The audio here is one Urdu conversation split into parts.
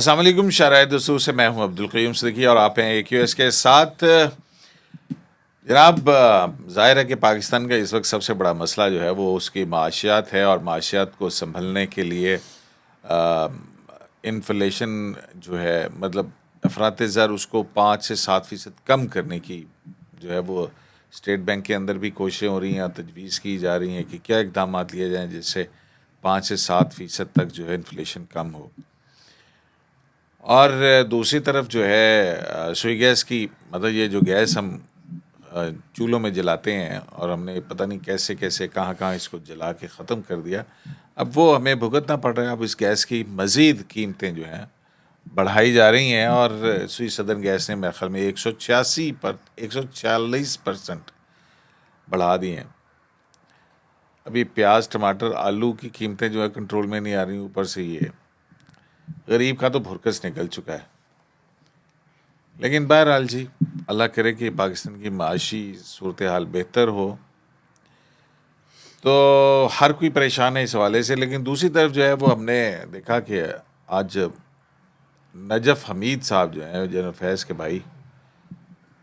السلام علیکم شارع دستور سے میں ہوں عبدالقیوم صدیقی اور آپ ہیں AQS کے ساتھ. جناب ظاہر ہے کہ پاکستان کا اس وقت سب سے بڑا مسئلہ جو ہے وہ اس کی معاشیات ہے، اور معاشیات کو سنبھلنے کے لیے انفلیشن جو ہے، مطلب افراط زر، اس کو 5 سے 7% کم کرنے کی جو ہے وہ اسٹیٹ بینک کے اندر بھی کوششیں ہو رہی ہیں اور تجویز کی جا رہی ہیں کہ کیا اقدامات لیے جائیں جس سے 5 سے 7% تک جو ہے انفلیشن کم ہو. اور دوسری طرف جو ہے سوئی گیس کی، مطلب یہ جو گیس ہم چولہوں میں جلاتے ہیں اور ہم نے پتہ نہیں کیسے کیسے کہاں کہاں اس کو جلا کے ختم کر دیا، اب وہ ہمیں بھگتنا پڑ رہا ہے. اب اس گیس کی مزید قیمتیں جو ہیں بڑھائی جا رہی ہیں، اور سوئی سدرن گیس نے میرے خیال میں 146% بڑھا دی ہیں. ابھی پیاز، ٹماٹر، آلو کی قیمتیں جو ہے کنٹرول میں نہیں آ رہی، اوپر سے یہ غریب کا تو بھرکس نکل چکا ہے. لیکن بہرحال جی، اللہ کرے کہ پاکستان کی معاشی صورتحال بہتر ہو. تو ہر کوئی پریشان ہے اس حوالے سے. لیکن دوسری طرف جو ہے وہ ہم نے دیکھا کہ آج نجف حمید صاحب جو ہیں جنرل فیض کے بھائی،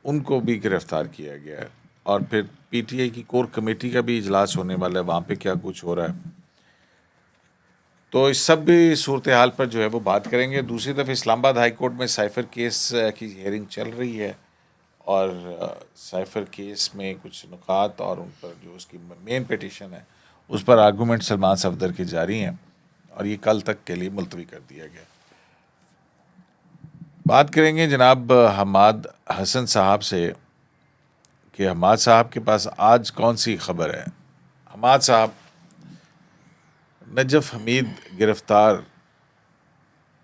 ان کو بھی گرفتار کیا گیا ہے. اور پھر PTI کی کور کمیٹی کا بھی اجلاس ہونے والا ہے، وہاں پہ کیا کچھ ہو رہا ہے. تو اس سب بھی صورتحال پر جو ہے وہ بات کریں گے. دوسری طرف اسلام آباد ہائی کورٹ میں سائفر کیس کی ہیئرنگ چل رہی ہے، اور سائفر کیس میں کچھ نکات اور ان پر جو اس کی مین پیٹیشن ہے اس پر آرگومنٹ سلمان صفدر کے جاری ہیں، اور یہ کل تک کے لیے ملتوی کر دیا گیا. بات کریں گے جناب حماد حسن صاحب سے کہ حماد صاحب کے پاس آج کون سی خبر ہے. حماد صاحب، نجف حمید گرفتار،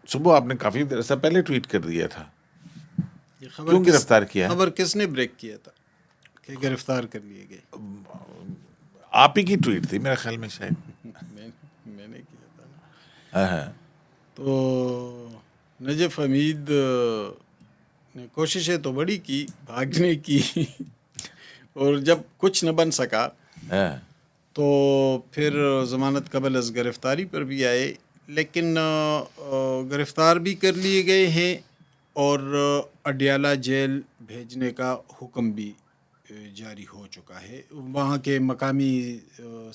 صبح آپ نے کافی دیر سے پہلے ٹویٹ کر دیا تھا، یہ کیوں گرفتار کیا ہے؟ خبر کس نے بریک کیا تھا کہ گرفتار کر لیے گئے؟ آپ ہی کی ٹویٹ تھی میرے خیال میں شاید. میں نے کیا تھا نا. ہاں. تو نجف حمید نے کوششیں تو بڑی کی بھاگنے کی، اور جب کچھ نہ بن سکا تو پھر ضمانت قبل از گرفتاری پر بھی آئے. لیکن گرفتار بھی کر لیے گئے ہیں اور اڈیالہ جیل بھیجنے کا حکم بھی جاری ہو چکا ہے. وہاں کے مقامی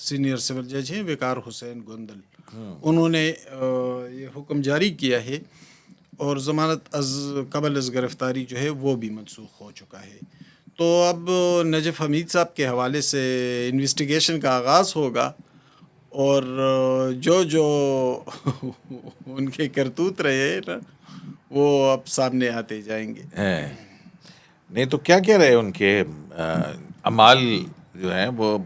سینئر سول جج ہیں وقار حسین گوندل، انہوں نے یہ حکم جاری کیا ہے، اور ضمانت قبل از گرفتاری جو ہے وہ بھی منسوخ ہو چکا ہے. تو اب نجف حمید صاحب کے حوالے سے انویسٹیگیشن کا آغاز ہوگا، اور جو ان کے کرتوت رہے نا وہ اب سامنے آتے جائیں گے. نہیں تو کیا کہہ رہے ان کے اعمال جو ہیں وہ،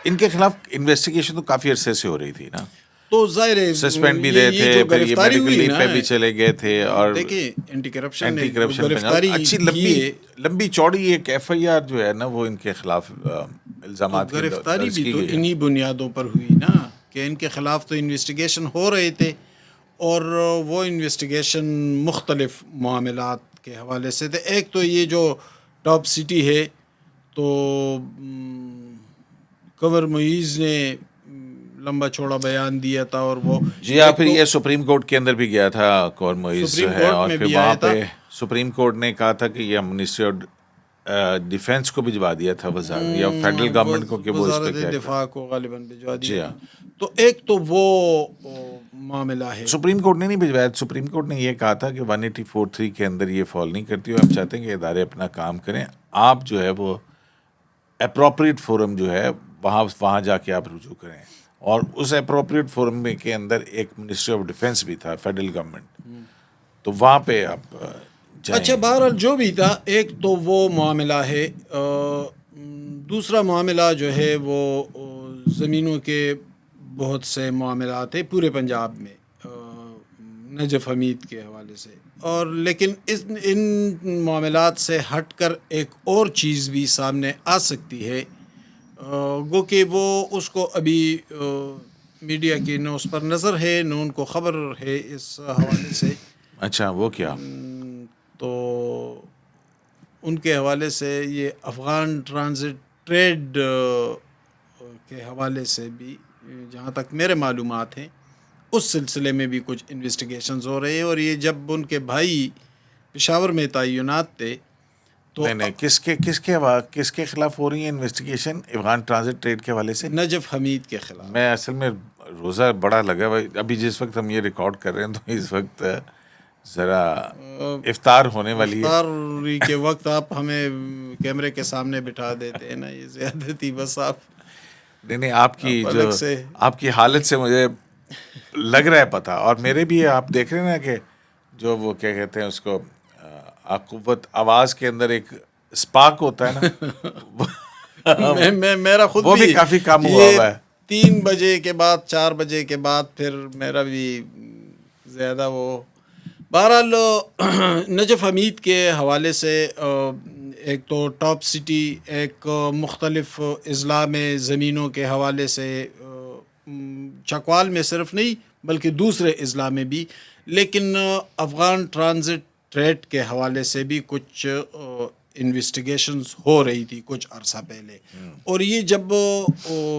ان کے خلاف انویسٹیگیشن تو کافی عرصے سے ہو رہی تھی نا، تو ظاہر ہے سسپینڈ بھی رہے یہ تھے، جو پھر یہ گرفتاری میڈیکل ہوئی لیو نا، پہ بھی چلے گئے تھے، اور دیکھیں اینٹی کرپشن نے اینٹی جو کرپشن گرفتاری اچھی کی ہے، لمبی چوڑی ایک FIR جو ہے نا وہ ان کے خلاف تو الزامات کی گرفتاری درج بھی کی تو گئی ہے. انہی بنیادوں پر ہوئی نا کہ ان کے خلاف تو انویسٹیگیشن ہو رہے تھے، اور وہ انویسٹیگیشن مختلف معاملات کے حوالے سے تھے. ایک تو یہ جو ٹاپ سٹی ہے، تو کنور معیز نے لمبا چوڑا بیان دیا تھا، اور وہ جی ہاں، ایک پھر تو یہ سپریم کورٹ کے اندر بھی گیا تھا کنور معیز جو سپریم ہے، کورٹ اور میں پھر بھی وہاں آیا تھا. پہ سپریم کورٹ نے کہا تھا کہ یہ منسٹری آف ڈیفینس کو بھجوا دیا تھا وزارت یا فیڈرل گورنمنٹ کو کہ وہ اس پہ وزارت کیا کرے. دفاع کو غالباً بھجوا جی دیا ہاں، تھا. تو ایک تو وہ معاملہ ہے. سپریم کورٹ نے نہیں بھجوایا. سپریم کورٹ نے یہ کہا تھا کہ 184(3) کے اندر یہ فال نہیں کرتی، اور ہم چاہتے ہیں کہ ادارے اپنا کام کریں. آپ جو ہے وہ اپروپریٹ فورم جو ہے وہاں جا کے آپ رجوع کریں، اور اس اپروپریٹ فورم میں کے اندر ایک منسٹری آف ڈیفینس بھی تھا، فیڈرل گورنمنٹ، تو وہاں پہ آپ جائیں. اچھا، بہرحال جو بھی تھا، ایک تو وہ معاملہ ہے. دوسرا معاملہ جو ہے وہ زمینوں کے بہت سے معاملات ہیں پورے پنجاب میں نجف حمید کے حوالے سے. اور لیکن ان معاملات سے ہٹ کر ایک اور چیز بھی سامنے آ سکتی ہے، گو کہ وہ اس کو ابھی میڈیا کی نہ اس پر نظر ہے نہ ان کو خبر ہے اس حوالے سے. اچھا، وہ کیا؟ تو ان کے حوالے سے یہ افغان ٹرانزٹ ٹریڈ کے حوالے سے بھی جہاں تک میرے معلومات ہیں اس سلسلے میں بھی کچھ انویسٹیگیشنز ہو رہے ہیں. اور یہ جب ان کے بھائی پشاور میں تعینات تھے تو نہیں کس کے خلاف ہو رہی ہے انویسٹیگیشن؟ افغان ٹرانزٹ ٹریڈ کے حوالے سے. نجف حمید کے خلاف. میں اصل میں روزہ بڑا لگا بھائی، ابھی جس وقت ہم یہ ریکارڈ کر رہے ہیں تو اس وقت ذرا افطار ہونے والی ہے. افطاری کے وقت آپ ہمیں کیمرے کے سامنے بٹھا دیتے ہیں نا، یہ زیادتی. بس آپ نہیں آپ کی جو آپ کی حالت سے مجھے لگ رہا ہے پتہ، اور میرے بھی آپ دیکھ رہے ہیں نا کہ جو وہ کیا کہتے ہیں اس کو، قوت آواز کے اندر ایک اسپارک ہوتا ہے نا، میرا خود وہ بھی کافی کم ہوا ہوا ہے. 3 بجے کے بعد 4 بجے کے بعد پھر میرا بھی زیادہ وہ. بہرحال نجف حمید کے حوالے سے ایک تو ٹاپ سٹی، ایک مختلف اضلاع میں زمینوں کے حوالے سے، چکوال میں صرف نہیں بلکہ دوسرے اضلاع میں بھی، لیکن افغان ٹرانزٹ ٹریڈ کے حوالے سے بھی کچھ انویسٹیگیشنز ہو رہی تھی کچھ عرصہ پہلے. اور یہ جب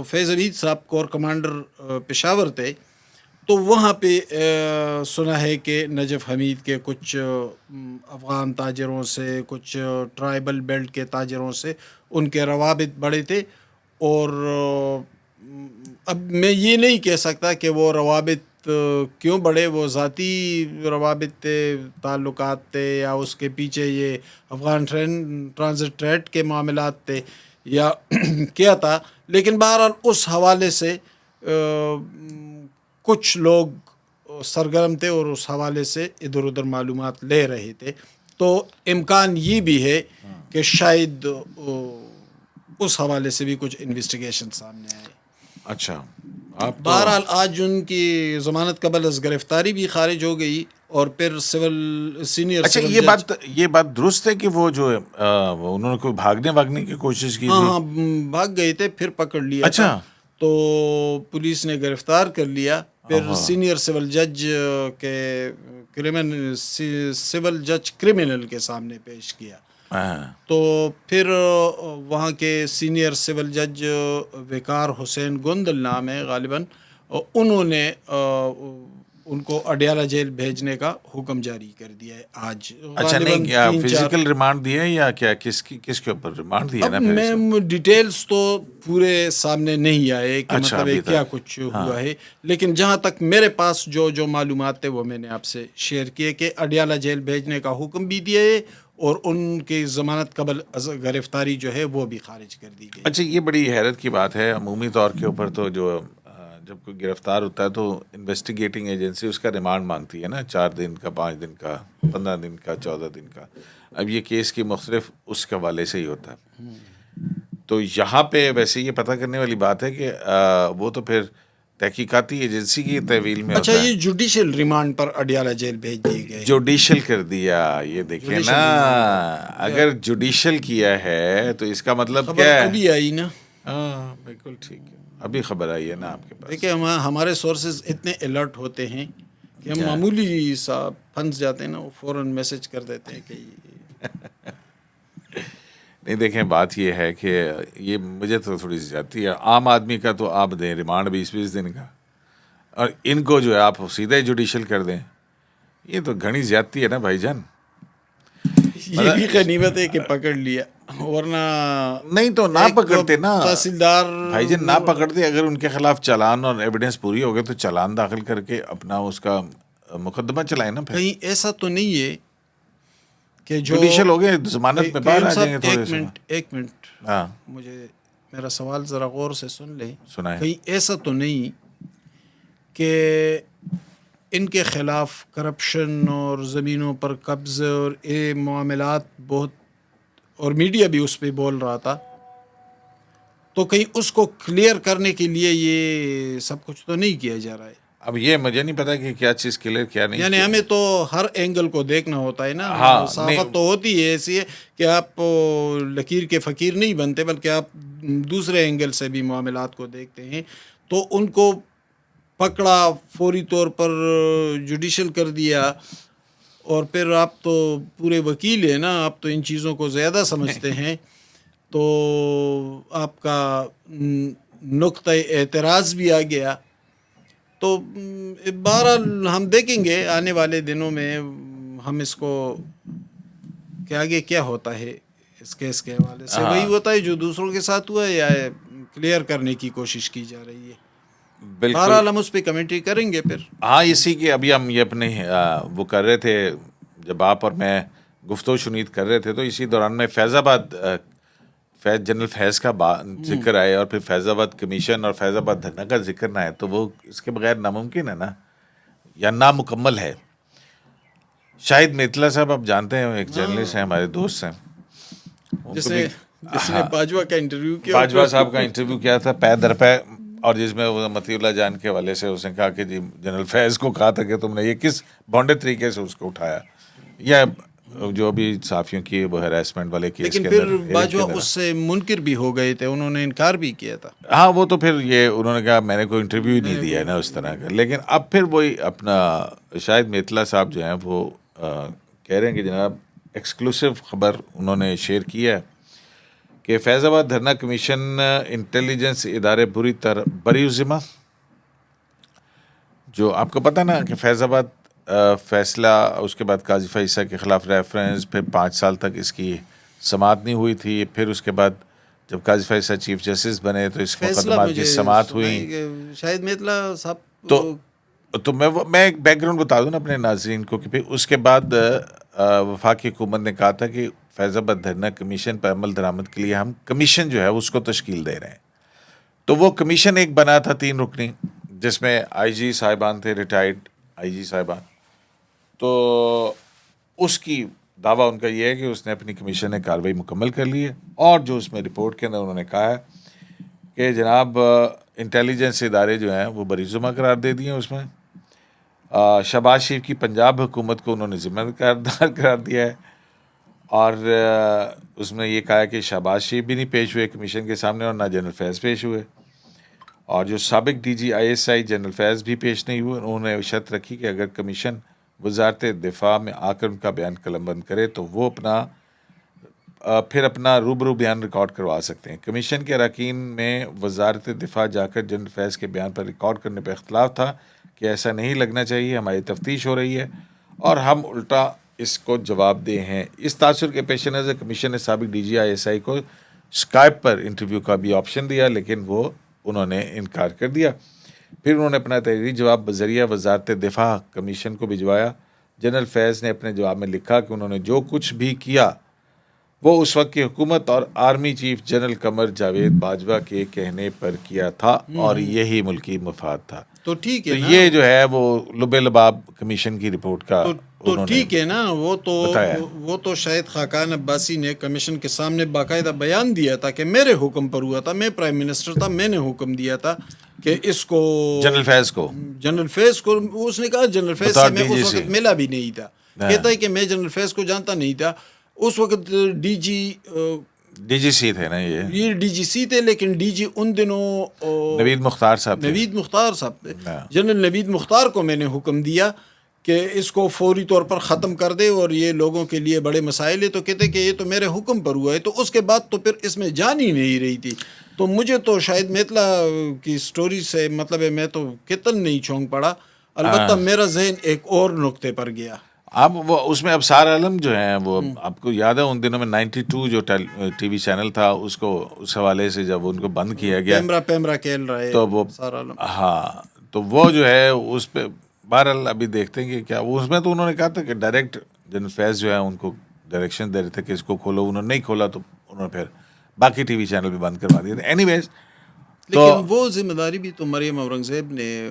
فیض عبید صاحب کور کمانڈر پشاور تھے تو وہاں پہ سنا ہے کہ نجف حمید کے کچھ افغان تاجروں سے، کچھ ٹرائبل بیلٹ کے تاجروں سے ان کے روابط بڑے تھے. اور اب میں یہ نہیں کہہ سکتا کہ وہ روابط کیوں بڑھے، وہ ذاتی روابط تھے، تعلقات تھے، یا اس کے پیچھے یہ افغان ٹرانزٹ ٹریڈ کے معاملات تھے یا کیا تھا. لیکن بہرحال اس حوالے سے کچھ لوگ سرگرم تھے اور اس حوالے سے ادھر ادھر معلومات لے رہے تھے. تو امکان یہ بھی ہے کہ شاید اس حوالے سے بھی کچھ انویسٹیگیشن سامنے آئے. اچھا، بہرحال آج ان کی ضمانت قبل از گرفتاری بھی خارج ہو گئی اور پھر سینئر. اچھا، یہ بات درست ہے کہ وہ جو انہوں نے کوئی بھاگنے کی کوشش کی تھی؟ ہاں بھاگ گئے تھے، پھر پکڑ لیا. اچھا، تو پولیس نے گرفتار کر لیا. پھر سینئر سول جج کرمنل کے سامنے پیش کیا. تو پھر وہاں کے سینئر سول جج وقار حسین گوندل نام ہے غالباً، انہوں نے ان کو اڈیالہ جیل بھیجنے کا حکم جاری کر دیا ہے آج. اچھا، نہیں کیا فزیکل ریمانڈ دیا ہے یا کیا، کس کے اوپر ریمانڈ دیا نا؟ میں ڈیٹیلز تو پورے سامنے نہیں آئے کہ مطلب کیا کچھ ہوا ہے، لیکن جہاں تک میرے پاس جو معلومات تھے وہ میں نے آپ سے شیئر کیے کہ اڈیالہ جیل بھیجنے کا حکم بھی دیا ہے اور ان کی ضمانت قبل گرفتاری جو ہے وہ بھی خارج کر دی گئی. اچھا، یہ بڑی حیرت کی بات ہے. عمومی طور کے اوپر تو جب کوئی گرفتار ہوتا ہے تو انویسٹیگیٹنگ ایجنسی اس کا ریمانڈ مانگتی ہے نا، 4 دن کا، 5 دن کا، 15 دن کا، 14 دن کا. اب یہ کیس کی مختلف اس کے حوالے سے ہی ہوتا ہے. تو یہاں پہ ویسے یہ پتہ کرنے والی بات ہے کہ وہ تو پھر تحقیقاتی ایجنسی کی تحویل میں اچھا، ہوتا ہے. یہ جوڈیشل ریمانڈ پر اڈیالہ جیل بھیج دیے گئے. جوڈیشل کر دیا. یہ دیکھیں نا، اگر جوڈیشل کیا ہے تو اس کا مطلب کیا ہے؟ ابھی آئی نا. ہاں بالکل ٹھیک ہے، ابھی خبر آئی ہے نا آپ کے پاس. دیکھیں ہمارے سورسز اتنے الرٹ ہوتے ہیں کہ ہم معمولی سا پھنس جاتے ہیں نا، وہ فوراً میسج کر دیتے ہیں کہ نہیں. دیکھیں بات یہ ہے کہ یہ مجھے تو تھوڑی سی زیادتی ہے. عام آدمی کا تو آپ دیں ریمانڈ 20 دن کا، اور ان کو جو ہے آپ سیدھے جوڈیشل کر دیں، یہ تو گھنی زیادتی ہے نا بھائی جان. یہ بھی غنیمت ہے کہ پکڑ لیا، ورنہ نہیں تو نہ پکڑتے نا تحصیلدار بھائی جان، نہ پکڑتے. اگر ان کے خلاف چالان اور ایویڈنس پوری ہو گئے تو چالان داخل کر کے اپنا اس کا مقدمہ چلائیں نا. کہیں ایسا تو نہیں ہے کہ جو جوڈیشل ہو گئے ضمانت میں باہر آ جائیں گے تھوڑے سے. ایک منٹ، ہاں مجھے میرا سوال ذرا غور سے سن لیں. سنائیں. کہیں ایسا تو نہیں کہ ان کے خلاف کرپشن اور زمینوں پر قبض اور یہ معاملات بہت، اور میڈیا بھی اس پہ بول رہا تھا، تو کہیں اس کو کلیئر کرنے کے لیے یہ سب کچھ تو نہیں کیا جا رہا ہے؟ اب یہ مجھے نہیں پتا کہ کیا چیز کلیئر کیا نہیں. یعنی ہمیں تو ہر اینگل کو دیکھنا ہوتا ہے نا. صحافت تو ہوتی ہے ایسی ہے کہ آپ لکیر کے فقیر نہیں بنتے، بلکہ آپ دوسرے اینگل سے بھی معاملات کو دیکھتے ہیں. تو ان کو پکڑا، فوری طور پر جوڈیشل کر دیا، اور پھر آپ تو پورے وکیل ہیں نا، آپ تو ان چیزوں کو زیادہ سمجھتے ہیں. تو آپ کا نقطۂ اعتراض بھی آ گیا تو بہرحال ہم دیکھیں گے آنے والے دنوں میں ہم اس کو کہ آگے کیا ہوتا ہے اس کیس کے حوالے سے. وہی ہوتا ہے جو دوسروں کے ساتھ ہوا ہے یا کلیئر کرنے کی کوشش کی جا رہی ہے. بالکل. بہرحال ہم اس پہ کمنٹری کریں گے پھر. ہاں اسی کے ابھی ہم یہ اپنے وہ کر رہے تھے جب آپ اور میں گفتگو شنید کر رہے تھے تو اسی دوران میں فیض آباد جنرل فیض کا ذکر آئے اور پھر فیض آباد کمیشن اور فیض آباد دھرنا کا ذکر نہ آئے تو وہ اس کے بغیر ناممکن ہے نا یا نامکمل ہے. شاہد میتلا صاحب آپ جانتے ہیں ایک جرنلسٹ ہیں ہمارے دوست ہیں جس نے باجوہ کا انٹرویو کیا, باجوہ صاحب کا انٹرویو کیا تھا پے در پے اور جس میں مطیع اللہ جان کے حوالے سے اس نے کہا کہ جی جنرل فیض کو کہا تھا کہ تم نے یہ کس بانڈے طریقے سے اس کو اٹھایا یا جو بھی صحافیوں کی وہ ہراسمنٹ والے کیس لیکن کے پھر اندر باجوہ اس سے منکر بھی ہو گئے تھے, انہوں نے انکار بھی کیا تھا. ہاں وہ تو پھر یہ انہوں نے کہا میں نے کوئی انٹرویو ہی نہیں دیا ہے نا اس طرح کا. لیکن اب پھر وہی اپنا شاہد میتلا صاحب جو ہیں وہ کہہ رہے ہیں کہ جناب ایکسکلوسیو خبر انہوں نے شیئر کی ہے کہ فیض آباد دھرنا کمیشن انٹیلیجنس ادارے بری ذمہ. جو آپ کو پتہ نا کہ فیض آباد فیصلہ اس کے بعد قاضی فیصلہ کے خلاف ریفرنس پھر 5 سال تک اس کی سماعت نہیں ہوئی تھی. پھر اس کے بعد جب قاضی فیصلہ چیف جسٹس بنے تو اس مقدمات کی سماعت ہوئی. شاہد میتلا صاحب تو میں ایک بیک گراؤنڈ بتا دوں نا اپنے ناظرین کو کہ پھر اس کے بعد وفاقی حکومت نے کہا تھا کہ فیض آباد دھرنا کمیشن پر عمل درآمد کے لیے ہم کمیشن جو ہے اس کو تشکیل دے رہے ہیں. تو وہ کمیشن ایک بنا تھا 3 رکنی جس میں آئی جی صاحبان تھے, ریٹائرڈ آئی جی صاحبان. تو اس کی دعویٰ ان کا یہ ہے کہ اس نے اپنی کمیشن نے کارروائی مکمل کر لی ہے اور جو اس میں رپورٹ کے اندر انہوں نے کہا ہے کہ جناب انٹیلیجنس ادارے جو ہیں وہ بری ذمہ قرار دے دیے ہیں. اس میں شہباز شریف کی پنجاب حکومت کو انہوں نے ذمہ دار قرار دیا ہے اور اس میں یہ کہا ہے کہ شہباز شریف بھی نہیں پیش ہوئے کمیشن کے سامنے اور نہ جنرل فیض پیش ہوئے اور جو سابق D G I S I general Faiz بھی پیش نہیں ہوئے. انہوں نے شرط رکھی کہ اگر کمیشن وزارت دفاع میں آ کر ان کا بیان قلم بند کرے تو وہ پھر اپنا روبرو بیان ریکارڈ کروا سکتے ہیں. کمیشن کے اراکین میں وزارت دفاع جا کر جنرل فیض کے بیان پر ریکارڈ کرنے پہ اختلاف تھا کہ ایسا نہیں لگنا چاہیے, ہماری تفتیش ہو رہی ہے اور ہم الٹا اس کو جواب دے ہیں. اس تاثر کے پیش نظر کمیشن نے سابق ڈی جی آئی ایس آئی کو اسکائپ پر انٹرویو کا بھی آپشن دیا لیکن وہ انہوں نے انکار کر دیا. پھر انہوں نے اپنا تحریری جواب بذریعہ وزارت دفاع کمیشن کو بھجوایا. جنرل فیض نے اپنے جواب میں لکھا کہ انہوں نے جو کچھ بھی کیا وہ اس وقت کی حکومت اور army chief general Qamar Javed Bajwa کے کہنے پر کیا تھا اور یہی ملکی مفاد تھا. تو ٹھیک ہے تو یہ جو ہے وہ لب لباب کمیشن کی رپورٹ کا تو ٹھیک ہے نا. وہ تو شاہد خاقان عباسی نے کمیشن کے سامنے باقاعدہ بیان دیا تھا کہ میرے حکم پر ہوا تھا, میں پرائم منسٹر تھا, میں نے حکم دیا تھا کہ اس کو جنرل فیض کو اس نے کہا جنرل فیض سے میں اس وقت ملا بھی نہیں تھا. کہتا ہے کہ میں جنرل فیض کو جانتا نہیں تھا. اس وقت ڈی جی سی تھے نا, یہ ڈی جی سی تھے لیکن ڈی جی ان دنوں نوید مختار صاحب تھے. جنرل نوید مختار کو میں نے حکم دیا کہ اس کو فوری طور پر ختم کر دے اور یہ لوگوں کے لیے بڑے مسائل ہے. تو کہتے کہ یہ تو میرے حکم پر ہوا ہے. تو اس کے بعد تو پھر اس میں جان ہی نہیں رہی تھی. تو مجھے تو شاید میتلا کی سٹوری سے مطلب ہے میں تو کتن نہیں چونک پڑا. البتہ میرا ذہن ایک اور نقطے پر گیا. اب وہ اس میں ابصار عالم جو ہیں وہ آپ کو یاد ہے ان دنوں میں 92 جو ٹی وی چینل تھا اس کو اس حوالے سے جب ان کو بند کیا گیا پیمرا کھیل رہا ہے تو وہ تو وہ جو ہے اس پہ بہرحال ابھی دیکھتے ہیں کہ کیا اس میں تو انہوں نے کہا تھا کہ ڈائریکٹ جنرل فیض جو ہے ان کو ڈائریکشن دے رہے تھے کہ اس کو کھولو. انہوں نے نہیں کھولا تو انہوں نے پھر باقی ٹی وی چینل بھی بند کروا دیے تھے. اینی ویز لیکن وہ ذمہ داری بھی تو مریم اورنگزیب نے,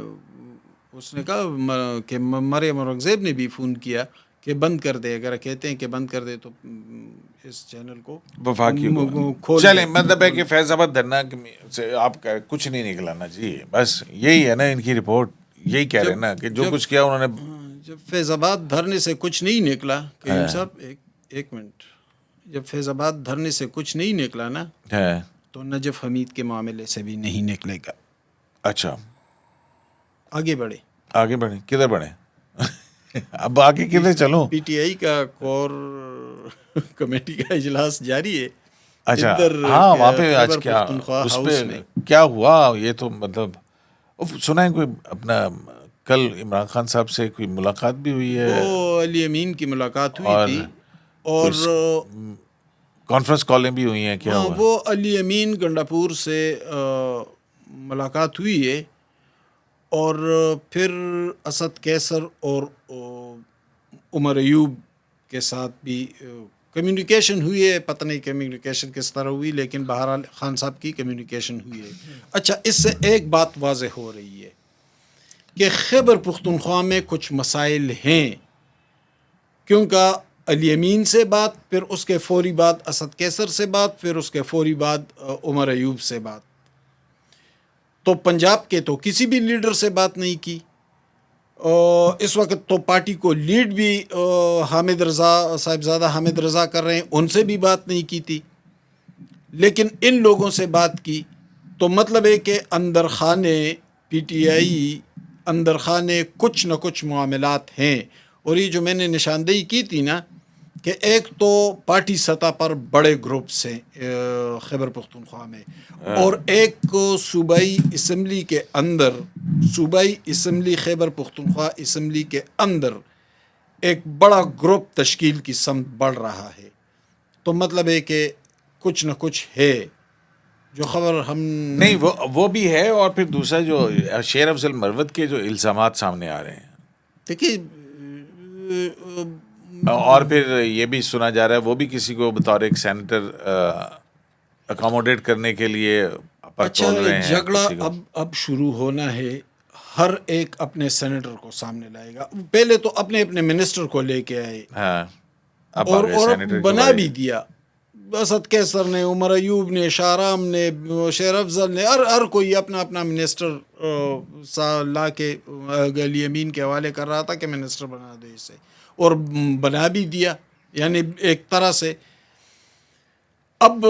اس نے کہا کہ مریم اورنگزیب نے بھی فون کیا کہ بند کر دے. اگر کہتے ہیں کہ بند کر دے تو اس چینل کو وفاقی چلیں مطلب ہے کہ فیض آباد دھرنا سے آپ کا کچھ نہیں نکلانا چاہیے. بس یہی ہے نا ان کی رپورٹ, یہی کہہ رہے ہیں نا کہ جو کچھ کیا انہوں نے. جب فیض آباد دھرنے سے کچھ نہیں نکلا کریم صاحب ایک منٹ, جب فیض آباد دھرنے سے کچھ نہیں نکلا نا تو نجف حمید کے معاملے سے بھی نہیں نکلے گا. اچھا آگے بڑھیں کدھر بڑھیں اب آگے کدھر چلوں. پی ٹی آئی کا کور کمیٹی کا اجلاس جاری ہے. اچھا ہاں وہاں پہ آج کیا اس پہ کیا ہوا یہ تو مطلب سنا ہے کوئی اپنا کل عمران خان صاحب سے کوئی ملاقات بھی ہوئی ہے؟ وہ علی امین کی ملاقات ہوئی اور تھی اور کانفرنس کالیں بھی ہوئی ہیں، کیا ہاں ہوا؟ وہ علی امین گنڈاپور سے ملاقات ہوئی ہے، اور پھر اسد کیسر اور عمر ایوب کے ساتھ بھی کمیونیکیشن ہوئی ہے. پتہ نہیں کمیونیکیشن کس طرح ہوئی، لیکن بہرحال خان صاحب کی کمیونیکیشن ہوئی ہے. اچھا، اس سے ایک بات واضح ہو رہی ہے کہ خیبر پختونخوا میں کچھ مسائل ہیں، کیونکہ علی امین سے بات، پھر اس کے فوری بعد اسد کیسر سے بات، پھر اس کے فوری بعد عمر ایوب سے بات. تو پنجاب کے تو کسی بھی لیڈر سے بات نہیں کی. اس وقت تو پارٹی کو لیڈ بھی حامد رضا صاحبزادہ حامد رضا کر رہے ہیں، ان سے بھی بات نہیں کی تھی. لیکن ان لوگوں سے بات کی، تو مطلب ہے کہ اندر خانے پی ٹی آئی اندر خانے کچھ نہ کچھ معاملات ہیں. اور یہ جو میں نے نشاندہی کی تھی نا، کہ ایک تو پارٹی سطح پر بڑے گروپس ہیں خیبر پختونخوا میں، اور ایک صوبائی اسمبلی کے اندر، صوبائی اسمبلی خیبر پختونخوا اسمبلی کے اندر ایک بڑا گروپ تشکیل کی سمت بڑھ رہا ہے. تو مطلب ہے کہ کچھ نہ کچھ ہے جو خبر ہم نہیں، وہ بھی ہے، اور پھر دوسرا جو شیر افضل مروت کے جو الزامات سامنے آ رہے ہیں، دیکھیے اور پھر یہ بھی سنا جا رہا ہے وہ بھی کسی کو بطور ایک سینیٹر اکاموڈیٹ کرنے کے لیے پر اچھا، تول رہے ہیں جھگڑا کسی کو. اب شروع ہونا ہے. ہر ایک اپنے سینیٹر کو سامنے لائے گا. پہلے تو اپنے منسٹر کو لے کے آئے، ہاں، اب اور آگئے سینیٹر کی بنا باری. بھی دیا. اسد کیسر نے، عمر ایوب نے، شاہرام نے، شیر افضل نے، ہر کوئی اپنا اپنا منسٹر لا کے علی امین کے حوالے کر رہا تھا کہ منسٹر بنا دے اسے، اور بنا بھی دیا. یعنی ایک طرح سے اب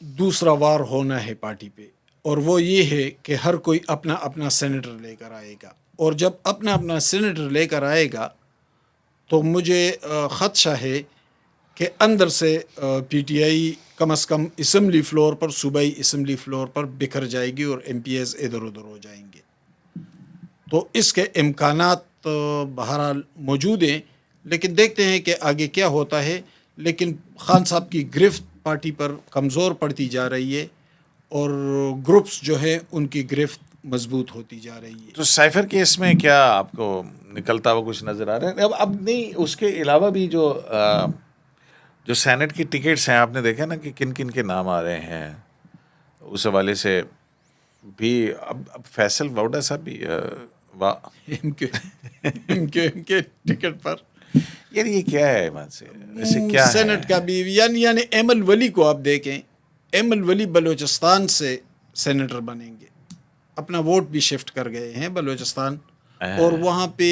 دوسرا وار ہونا ہے پارٹی پہ، اور وہ یہ ہے کہ ہر کوئی اپنا اپنا سینیٹر لے کر آئے گا. اور جب اپنا اپنا سینیٹر لے کر آئے گا تو مجھے خدشہ ہے کہ اندر سے پی ٹی آئی کم از کم اسمبلی فلور پر، صوبائی اسمبلی فلور پر بکھر جائے گی، اور ایم پی ایز ادھر ادھر ہو جائیں گے. تو اس کے امکانات بہرحال موجود ہیں، لیکن دیکھتے ہیں کہ آگے کیا ہوتا ہے. لیکن خان صاحب کی گرفت پارٹی پر کمزور پڑتی جا رہی ہے، اور گروپس جو ہے ان کی گرفت مضبوط ہوتی جا رہی ہے. تو سائفر کیس میں کیا آپ کو نکلتا ہوا کچھ نظر آ رہا ہے؟ اب نہیں، اس کے علاوہ بھی جو سینٹ کی ٹکٹس ہیں، آپ نے دیکھا نا کہ کن کن کے نام آ رہے ہیں. اس حوالے سے بھی اب فیصل واؤڈا صاحب بھی ان کے ٹکٹ پر، یار یہ کیا ہے وہاں سے، ایسے کیا ہے؟ سینٹ کا بھی یعنی ایمل ولی کو آپ دیکھیں، ایمل ولی بلوچستان سے سینیٹر بنیں گے. اپنا ووٹ بھی شفٹ کر گئے ہیں بلوچستان، اور وہاں پہ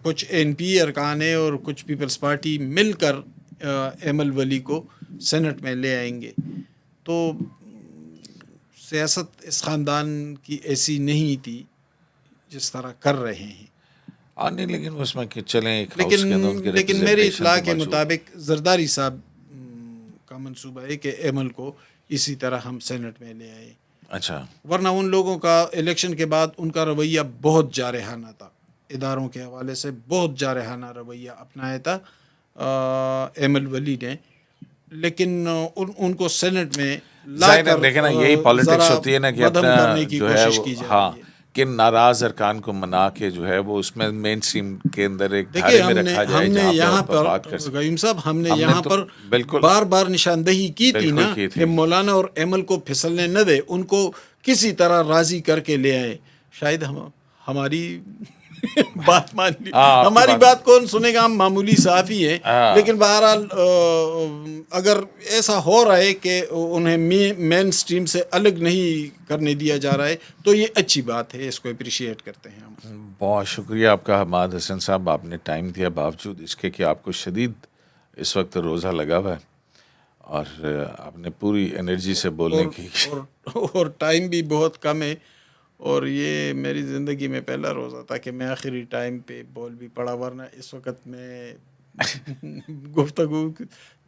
کچھ این پی ارکان ہیں اور کچھ پیپلز پارٹی مل کر ایمل ولی کو سینٹ میں لے آئیں گے. تو سیاست اس خاندان کی ایسی نہیں تھی جس طرح کر رہے ہیں. نہیں، لیکن اس میں کہ چلیں ایک ہاؤس کے اندر ان کے لیکن میری ریپرزنٹیشن اطلاع تو کے موجود. مطابق زرداری صاحب کا منصوبہ ہے کہ ایمل کو اسی طرح ہم سینٹ میں لے آئے. اچھا، ورنہ ان لوگوں کا الیکشن کے بعد ان کا رویہ بہت جارحانہ تھا، اداروں کے حوالے سے بہت جارحانہ رویہ اپنایا تھا ایمل ولی نے. لیکن ان کو سینٹ میں لا کر دیکھیں نا، یہی پالیٹکس ذرا ہوتی ہے نا کہ مدھم اپنا کرنے کی جو ہے کوشش کی جا ہاں، رہی ہے. کہ ناراض ارکان کو منا کے جو ہے وہ اس میں مین اسٹریم کے اندر ایک دیکھیے، دھارے میں رکھا جائے ہم نے جہاں یہاں پہ پر بات کر سکیں. قیوم صاحب، ہم نے ہم نے یہاں تو پر بالکل بار بار نشاندہی کی تھی بالکل نا کی کہ تھی. مولانا اور ایمل کو پھسلنے نہ دے، ان کو کسی طرح راضی کر کے لے آئے. شاید ہماری بات مان لی. آپ کی ہماری بات کون سنے گا، ہم معمولی صحافی ہیں. لیکن بہرحال اگر ایسا ہو رہا ہے کہ انہیں مین اسٹریم سے الگ نہیں کرنے دیا جا رہا ہے تو یہ اچھی بات ہے، اس کو اپریشیٹ کرتے ہیں ہم. بہت شکریہ آپ کا حماد حسن صاحب، آپ نے ٹائم دیا باوجود اس کے کہ آپ کو شدید اس وقت روزہ لگا ہوا ہے، اور آپ نے پوری انرجی سے بولنے کی. اور ٹائم بھی بہت کم ہے، اور یہ میری زندگی میں پہلا روزہ تھا کہ میں آخری ٹائم پہ بول بھی پڑا، ورنہ اس وقت میں گفتگو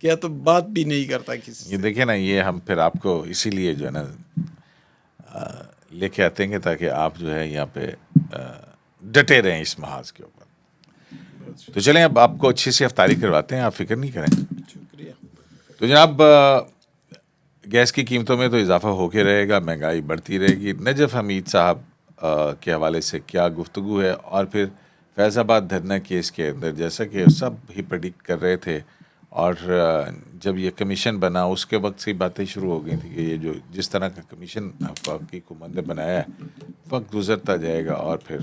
کیا تو بات بھی نہیں کرتا کسی یہ سے. دیکھیں نا، یہ ہم پھر آپ کو اسی لیے جو ہے نا لے کے آتے ہیں تاکہ آپ جو ہے یہاں پہ ڈٹے رہیں اس محاذ کے اوپر. تو چلیں اب آپ کو اچھی سی افطاری کرواتے ہیں, آپ فکر نہیں کریں. شکریہ. تو جناب گیس کی قیمتوں میں تو اضافہ ہو کے رہے گا, مہنگائی بڑھتی رہے گی. نجف حمید صاحب کے حوالے سے کیا گفتگو ہے, اور پھر فیض آباد دھرنا کیس کے اندر جیسا کہ سب ہی پریڈکٹ کر رہے تھے, اور جب یہ کمیشن بنا اس کے وقت سے باتیں شروع ہو گئی تھیں کہ یہ جو جس طرح کا کمیشن وفاقی حکومت نے بنایا ہے وقت گزرتا جائے گا اور پھر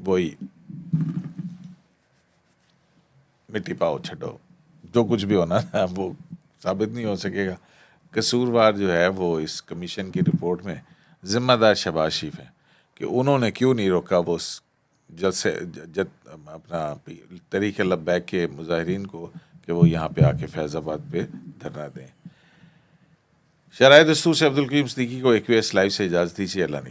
وہی مٹی پاؤ چھٹو, جو کچھ بھی ہونا تھا وہ ثابت نہیں ہو سکے گا. قصوروار جو ہے وہ اس کمیشن کی رپورٹ میں ذمہ دار شہباز شریف ہیں کہ انہوں نے کیوں نہیں روکا وہ اپنا طریق لبیک کے مظاہرین کو کہ وہ یہاں پہ آ کے فیض آباد پہ دھرنا دیں. شرائع دستور سے عبدالکریم صدیقی کو ایکویس لائیو سے اجازت دیجیے. اللہ نے